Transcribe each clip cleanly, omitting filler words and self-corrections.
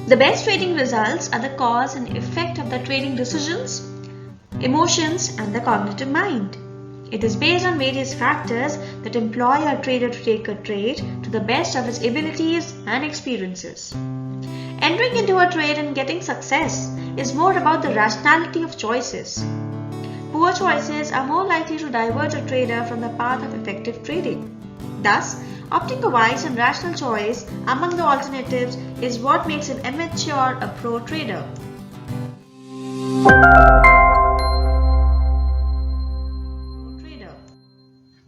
The best trading results are the cause and effect of the trading decisions, emotions, and the cognitive mind. It is based on various factors that employ a trader to take a trade to the best of his abilities and experiences. Entering into a trade and getting success is more about the rationality of choices. Poor choices are more likely to divert a trader from the path of effective trading. Thus, opting a wise and rational choice among the alternatives is what makes an amateur a pro trader.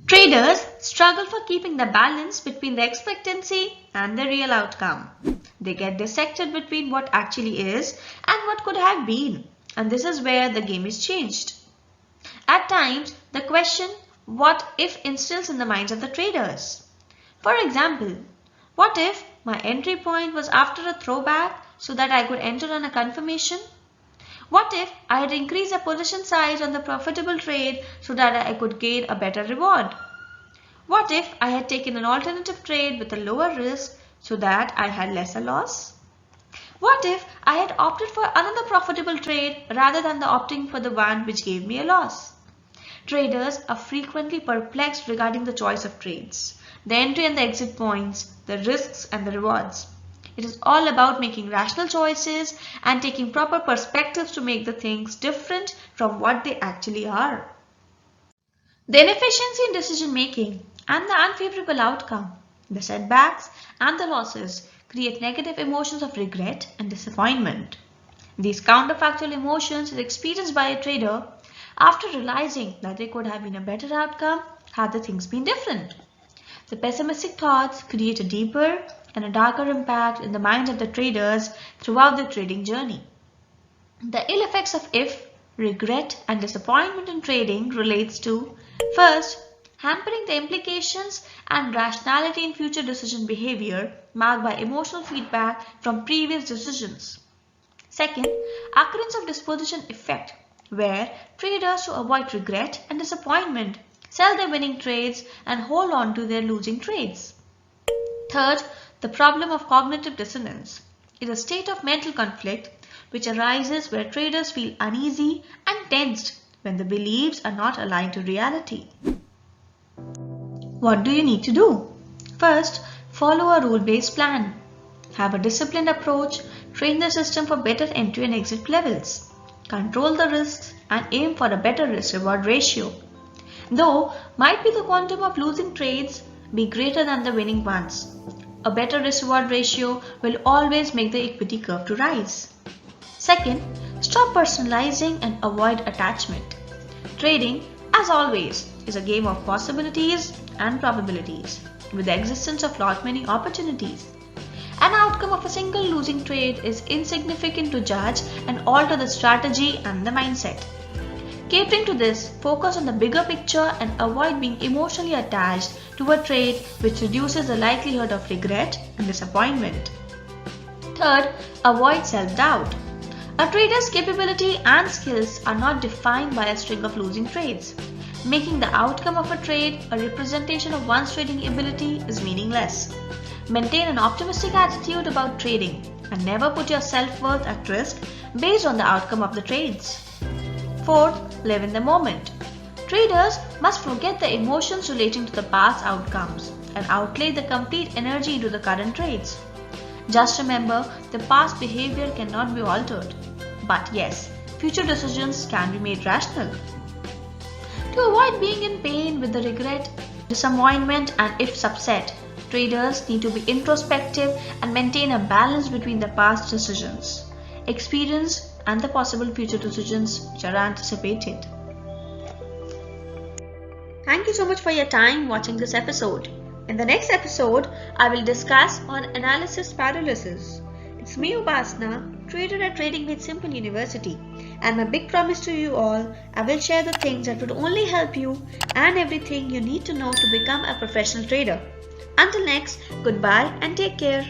Traders struggle for keeping the balance between the expectancy and the real outcome. They get dissected between what actually is and what could have been, and this is where the game is changed. At times, the question, what if, instills in the minds of the traders. For example, what if my entry point was after a throwback so that I could enter on a confirmation? What if I had increased the position size on the profitable trade so that I could gain a better reward? What if I had taken an alternative trade with a lower risk so that I had lesser loss? What if I had opted for another profitable trade rather than opting for the one which gave me a loss? Traders are frequently perplexed regarding the choice of trades, the entry and the exit points, the risks and the rewards. It is all about making rational choices and taking proper perspectives to make the things different from what they actually are. The inefficiency in decision making and the unfavorable outcome, the setbacks and the losses create negative emotions of regret and disappointment. These counterfactual emotions are experienced by a trader after realizing that there could have been a better outcome had the things been different. The pessimistic thoughts create a deeper and a darker impact in the minds of the traders throughout their trading journey. The ill effects of if, regret and disappointment in trading relates to, first, hampering the implications and rationality in future decision behavior marked by emotional feedback from previous decisions. Second, occurrence of disposition effect, where traders, to avoid regret and disappointment, sell their winning trades and hold on to their losing trades. Third, the problem of cognitive dissonance is a state of mental conflict which arises where traders feel uneasy and tensed when the beliefs are not aligned to reality. What do you need to do? First, follow a rule-based plan. Have a disciplined approach, train the system for better entry and exit levels. Control the risks and aim for a better risk-reward ratio. Though might be the quantum of losing trades be greater than the winning ones, a better risk-reward ratio will always make the equity curve to rise. Second, stop personalizing and avoid attachment. Trading, as always, is a game of possibilities and probabilities, with the existence of lot many opportunities. An outcome of a single losing trade is insignificant to judge and alter the strategy and the mindset. Catering to this, focus on the bigger picture and avoid being emotionally attached to a trade which reduces the likelihood of regret and disappointment. Third, avoid self-doubt. A trader's capability and skills are not defined by a string of losing trades. Making the outcome of a trade a representation of one's trading ability is meaningless. Maintain an optimistic attitude about trading and never put your self-worth at risk based on the outcome of the trades. Fourth, live in the moment. Traders must forget the emotions relating to the past outcomes and outlay the complete energy into the current trades. Just remember, the past behavior cannot be altered. But yes, future decisions can be made rational. To avoid being in pain with the regret, disappointment and ifs upset, traders need to be introspective and maintain a balance between the past decisions, experience and the possible future decisions which are anticipated. Thank you so much for your time watching this episode. In the next episode, I will discuss on analysis paralysis. It's me, Upasna, trader at Trading Made Simple University, and my big promise to you all, I will share the things that would only help you and everything you need to know to become a professional trader. Until next, goodbye and take care.